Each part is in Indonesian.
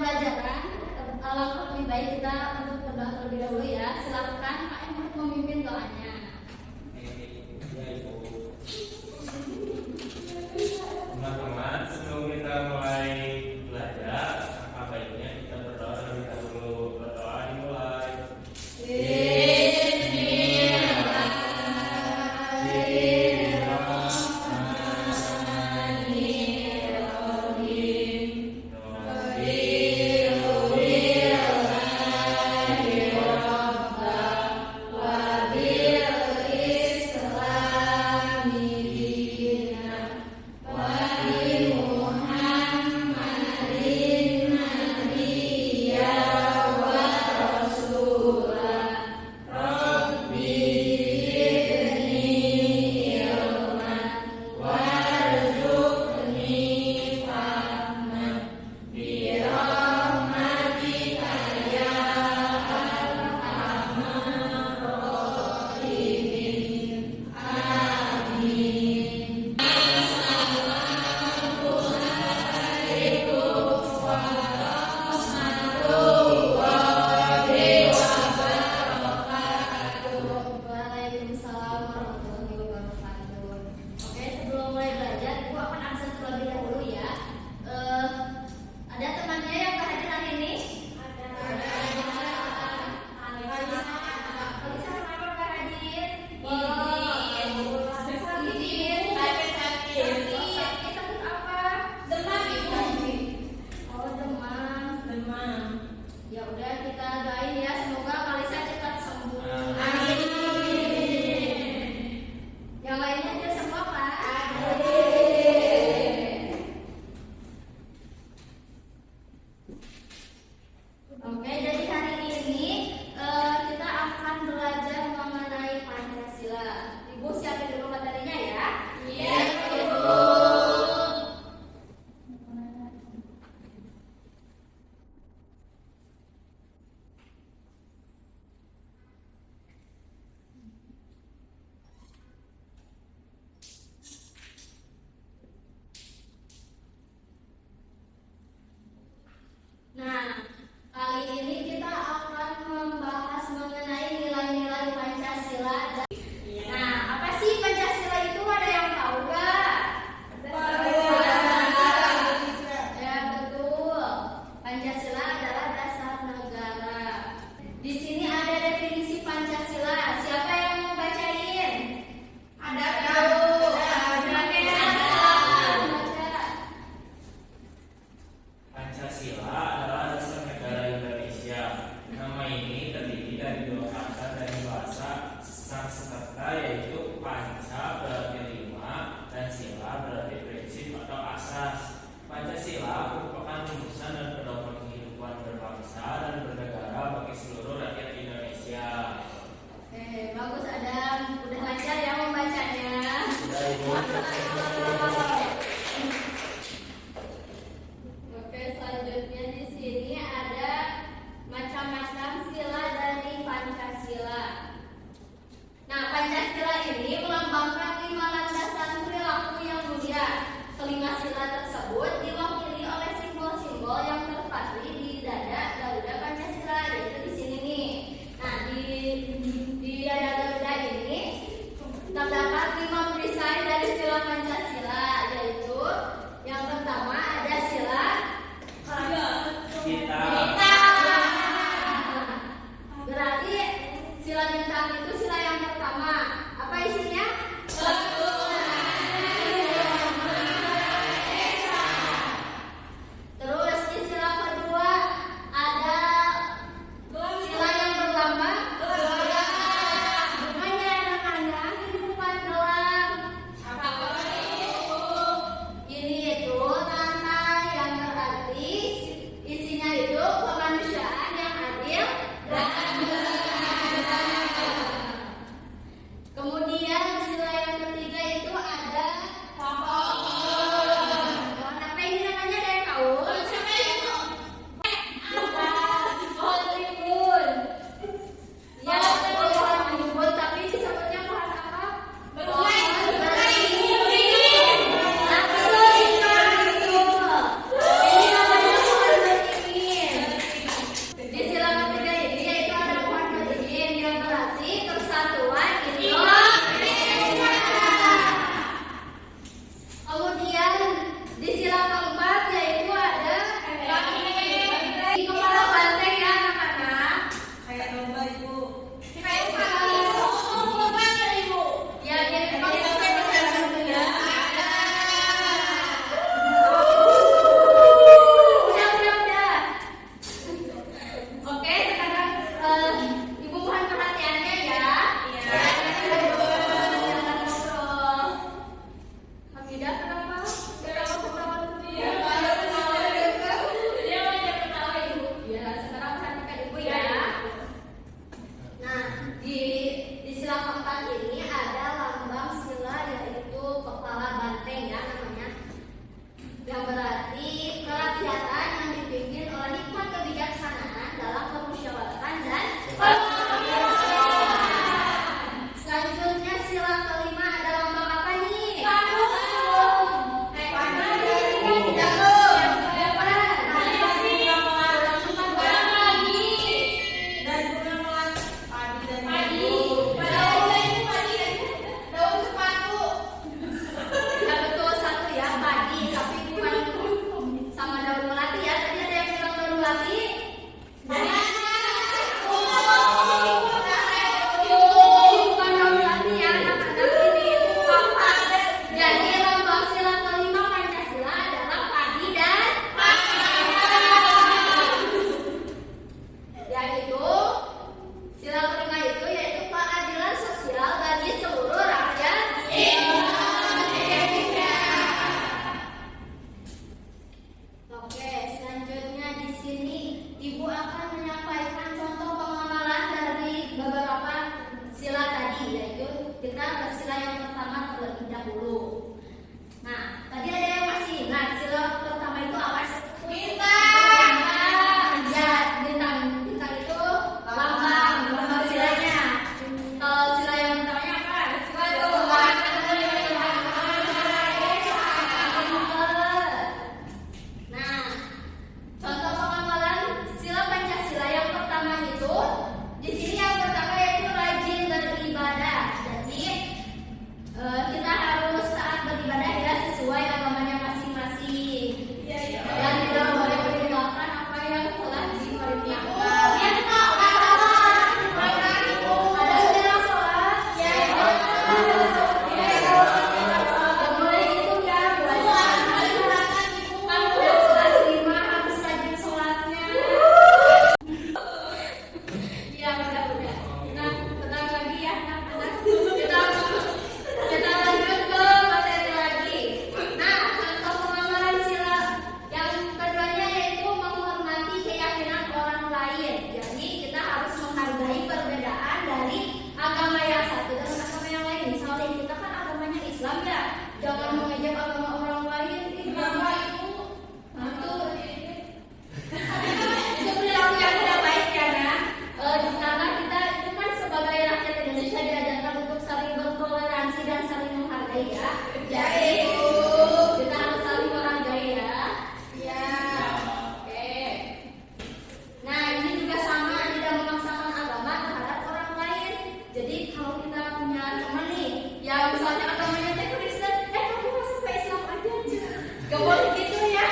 pembelajaran, alangkah lebih baik kita untuk berdoa terlebih dahulu ya. Silakan Pak Emir memimpin doanya. Teman-teman, sebelum kita mulai belajar, apa baiknya kita berdoa terlebih dahulu. Berdoa dimulai. Ini itu nama yang berarti isinya itu Ibu akan menyampaikan contoh pengamalan dari beberapa sila tadi, yaitu kita ke sila yang pertama terlebih dahulu. Nah, tadi ada yang masih ingat sila pertama itu apa? Bintang. Ya, bintang. Bintang itu lambang silanya. Kalau sila yang pertamanya apa? Nah, contoh pengamalan sila Pancasila yang pertama itu di sini yang pertama yaitu rajin beribadah. Jadi kita harus saat beribadah ya sesuai agamanya masing-masing. Dan tidak boleh meninggalkan apa yang telah diperintahkan. Ada sudah sholat? Tidak boleh itu ya. Kan udah kelas 5 harus rajin sholatnya. Iya udah. Nah, tenang lagi ya, tenang. Kita lanjut ke materi lagi. Nah, contoh pengamalan sila yang keduanya yaitu menghormati keyakinan orang lain. Jadi kita harus menghargai perbedaan dari agama yang satu dengan agama yang lain. Misalnya kita kan agamanya Islam ya, jangan mengejek agama orang lain. Kenapa itu? Itu perilaku yang tidak baik ya, nah. Karena kita itu kan sebagai rakyat Indonesia diajarkan untuk saling bertoleransi dan saling menghargai ya. Jadi kita harus saling menghargai ya. Ya. Oke. Nah, ini juga sama, tidak memaksakan agama terhadap orang lain. Jadi kalau kita punya teman nih, yang misalnya agamanya Kristen, kamu masuk ke Islam aja. Gak boleh gitu ya.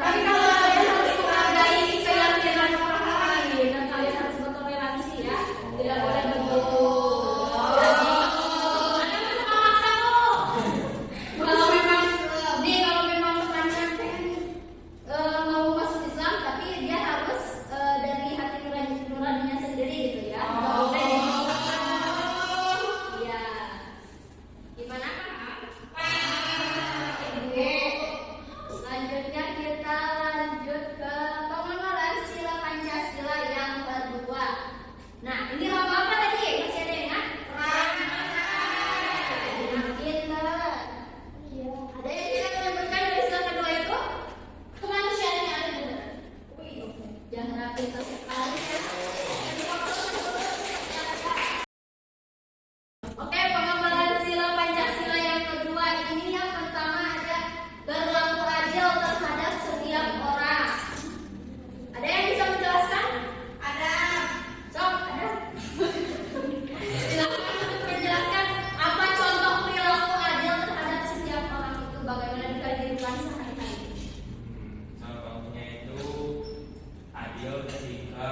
Tapi kalau kalian harus menghargai keyakinan orang lain dan kalian harus bertoleransi ya, tidak boleh begitu. Jadi, kalau memang temannya pengen mau masuk Islam, tapi dia harus dari hati nuraninya sendiri gitu ya. Nggak boleh dipaksakan. Iya. Gimana? Oke. Selanjutnya kita lanjut ke pengamalan sila Pancasila yang kedua. Nah, ini lama apa tadi? Masih ada yang ingat? Pintar. Iya. Ada yang bisa menyebutkan dari sila kedua itu? Kemanusiaan yang ada benar. Jangan pintar sekali ya. Oke, pengamalan sila Pancasila yang kedua ini yang pertama ada berlaku adil terhadap setiap orang. Ada yang bisa menjelaskan? Ada. Sok, ada. Silakan untuk menjelaskan apa contoh perilaku adil terhadap setiap orang itu bagaimana di kehidupan sehari-hari. Contohnya itu adil ketika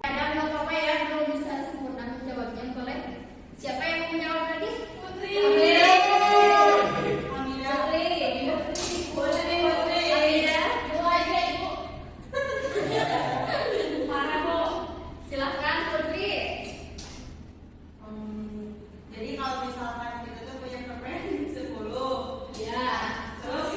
Ada apa ya? Belum bisa sempurna menjawabnya. Boleh? Siapa yang mau menjawab tadi? Putri. Boleh deh, Putri. Amira. Ibu aja, Ibu. Parah, Bu. Silakan, Putri. Jadi kalau misalkan kita tuh punya preferensi 10, Ya. terus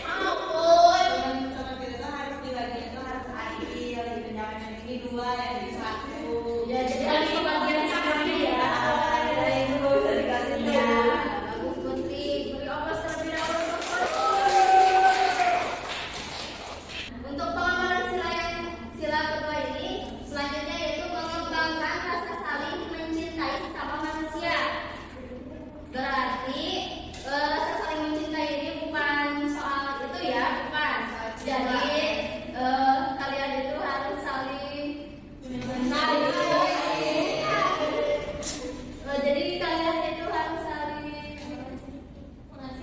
Ampun. teman-teman kita tuh harus dibagi itu harus adil, gitu. Jangan yang ini 2 yang jadi 1. Ya, jadi harus kebagian seperti ya. Dari itu bisa dikasih tuh. Ya, bagus Putri. Beri ongkos terlebih dahulu. Untuk pengamalan sila kedua ini, selanjutnya yaitu mengembangkan rasa saling mencintai sesama manusia. Berarti rasa saling mencintai ini bukan soal itu ya, bukan. Jadi kalian itu harus saling jadi kalian itu harus saling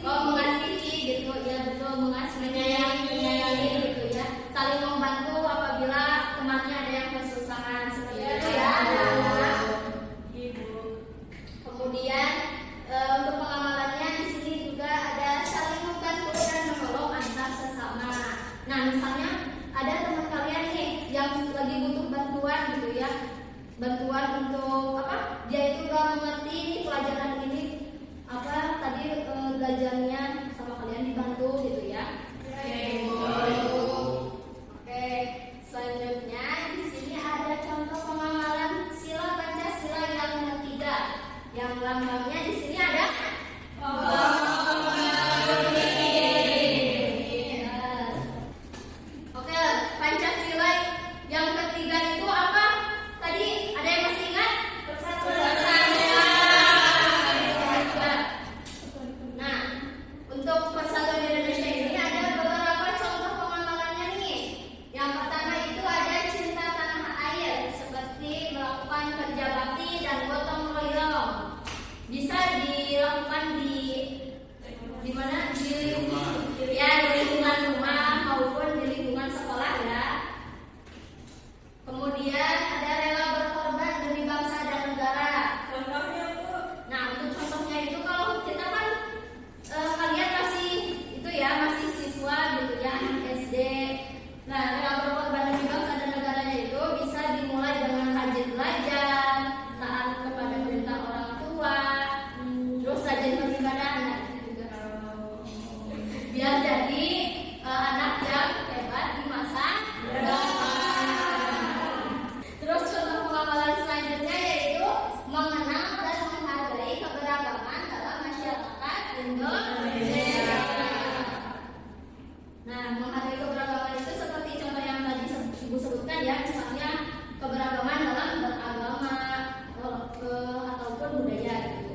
mengasihi gitu ya, betul, menyayangi gitu ya, saling membantu apabila temannya ada yang kesusahan seperti itu ya. Kemudian untuk pengamalannya di sini juga ada saling membantu dan menolong antar sesama. Nah, misalnya ada teman kalian nih yang lagi butuh bantuan gitu ya, bantuan untuk apa? Dia itu gak mengerti nih pelajaran ini apa tadi di mana di lingkungan rumah maupun di lingkungan sekolah ya. Kemudian ada rela berkorban demi bangsa dan negara. Contohnya Bu. Nah, untuk contohnya itu kalau kita kan kalian masih itu ya, masih siswa gitu ya, anak SD. Nah, rela berkorban demi bangsa dan negaranya itu bisa dimulai dengan rajin belajar, taat kepada perintah orang tua, terus rajin beribadah. Nah, itu juga biar jadi anak yang hebat di masa depan. Terus contoh pengamalan selanjutnya yaitu mengenal dan menghargai keberagaman dalam masyarakat Indonesia. Nah, menghargai keberagaman itu seperti contoh yang tadi Ibu sebutkan ya, misalnya keberagaman dalam beragama ataupun budaya gitu.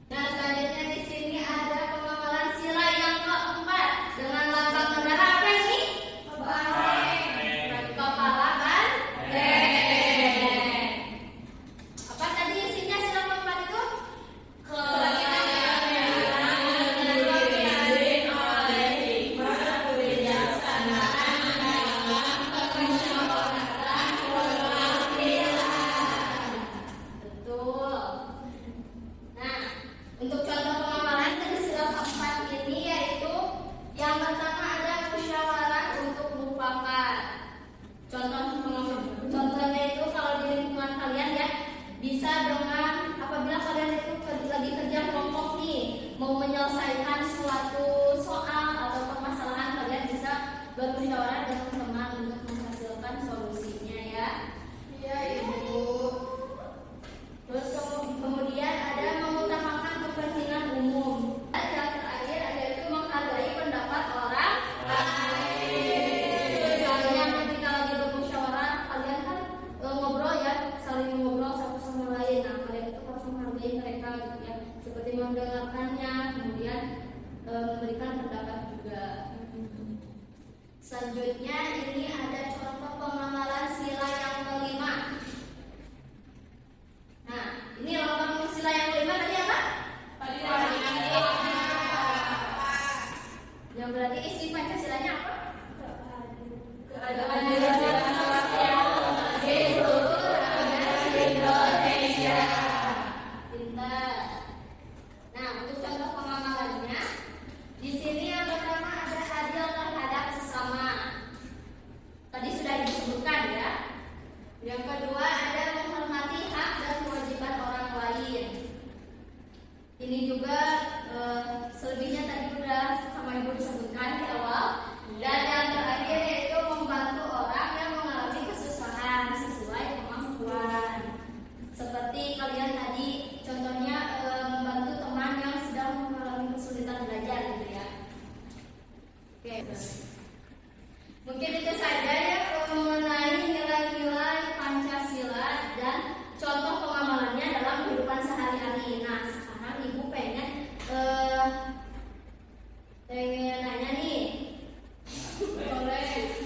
Nah, selanjutnya di sini ada pengamalan sila yang keempat dengan lambang negara apa ini? Kepala banteng. Apa tadi isinya sila keempat itu? Betul. Nah, untuk contoh pengamalan dari sila keempat ini yaitu yang pertama ada musyawarah untuk mufakat. Contohnya itu kalau di lingkungan kalian ya, bisa dengan apabila kalian itu lagi kerja kelompok nih, mau menyelesaikan suatu soal atau permasalahan, kalian bisa bermusyawarah dengan teman untuk menghasilkan solusinya ya. Iya, Ibu. Terus kemudian ada mengutamakan kepentingan umum. Dan yang terakhir ada itu menghargai pendapat orang lain. Misalnya ketika lagi bermusyawarah, kalian kan ngobrol ya, saling ngobrol satu sama lain. Nah, kalian itu harus menghargai mereka gitu ya, seperti mendengarkannya, kemudian memberikan pendapat juga. Selanjutnya ini ada contoh pengamalan sila yang kelima. Nah, ini lambang sila yang kelima tadi apa? Yang berarti isi Pancasilanya apa? Keadilan di seluruh Indonesia. Pintar. Nah, untuk contoh pengamalannya, di sini yang pertama ada adil terhadap sesama. Tadi sudah disebutkan ya. Yang kedua ada menghormati hak dan kewajiban orang lain. Ini juga selebihnya tadi sudah sama Ibu disebutkan di awal. Dan yang terakhir yaitu membantu orang yang mengalami kesusahan sesuai kemampuan. Seperti kalian tadi contohnya membantu teman yang sedang mengalami kesulitan belajar gitu ya. Oke. Mungkin itu saja ya mengenai nilai-nilai Pancasila dan contoh pengamalannya dalam kehidupan sehari-hari. Nah, sekarang Ibu pengen nanya nih. Boleh.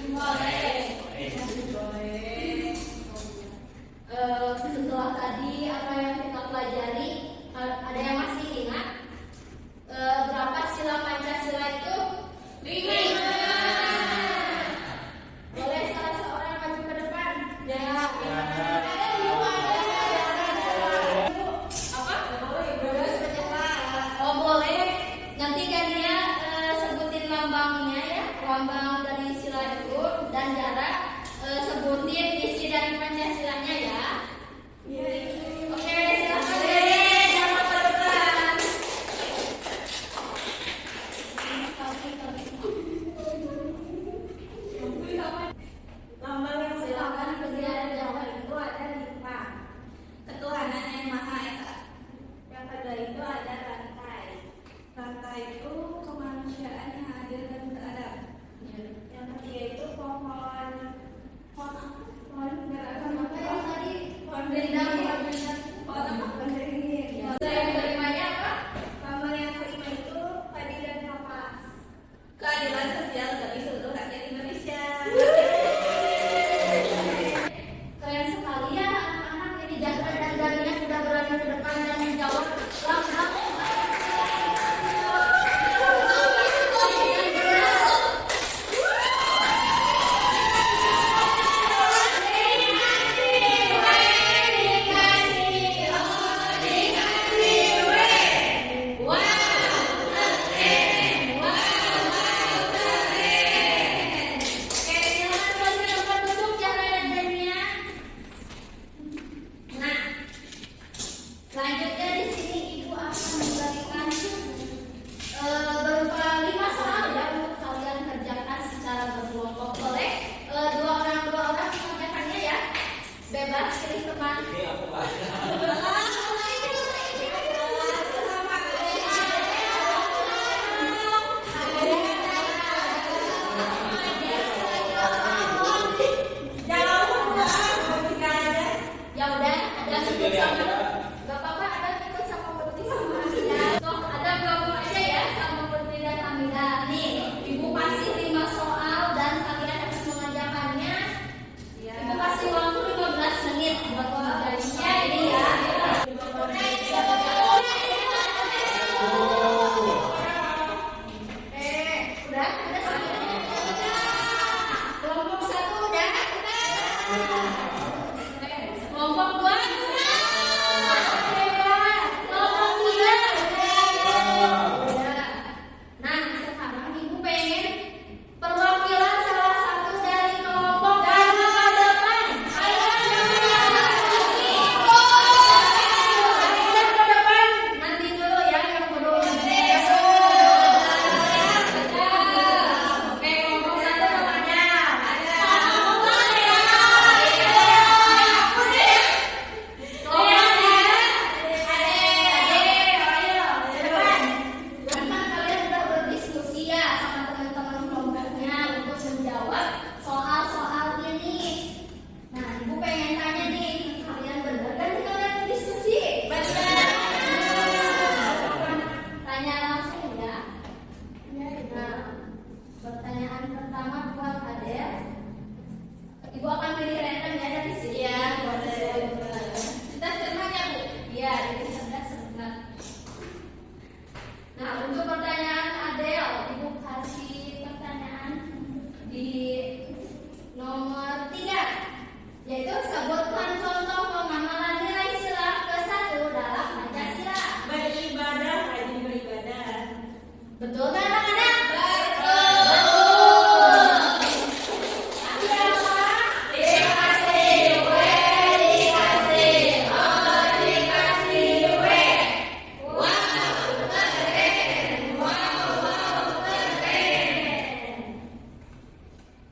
Betul kan anak-anak?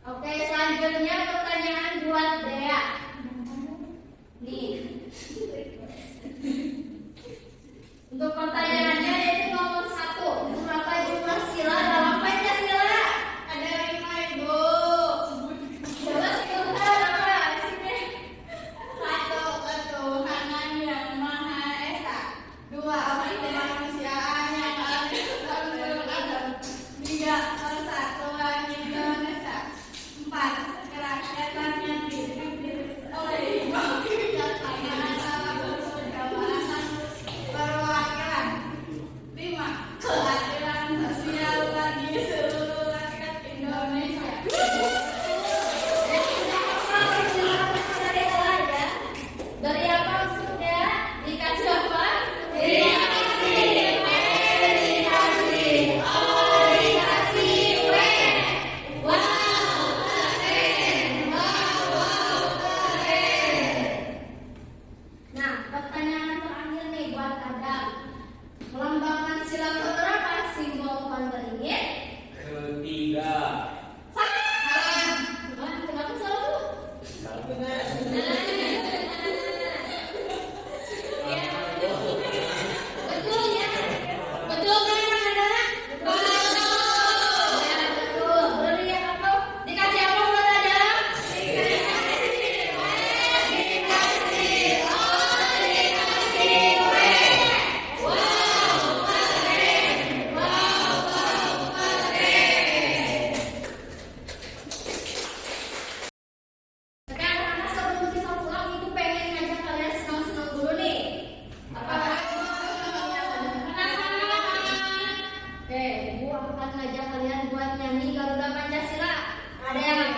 Oke, selanjutnya pertanyaan buat Dea. Nih. Untuk pertanyaannya yaitu nomor 1. Berapa jumlah sila dalam Pancasila? Ada 5 Ibu. Coba sebutkan apa? Sini. 1. Ketuhanan yang Maha Esa. 2. Kemanusiaan yang adil dan beradab. 3. Persatuan Indonesia. 4. Kerakyatan yang dipimpin oleh kebijaksanaan dalam berkedaulatan perwakilan. 5. Keadilan sosial bagi seluruh rakyat Indonesia. Dari apa maksudnya? Dikasih apa? Nah, pertanyaan terakhir nih buat Adam. Melambangkan sila keberapa simbol panteringin? Ketiga. Salah. Kenapa salah tuh? Betul ya? Betul kan anak-anak? Betul. Ya, betul. Beri apa? Dikasih apa buat Adam? Sekarang anak sebelum kita pulang itu pengen ngajak kalian senang-senang dulu nih. Apakah penasaran? Oke, Ibu akan ngajak kalian buat nyanyi Garuda Pancasila. Ada yang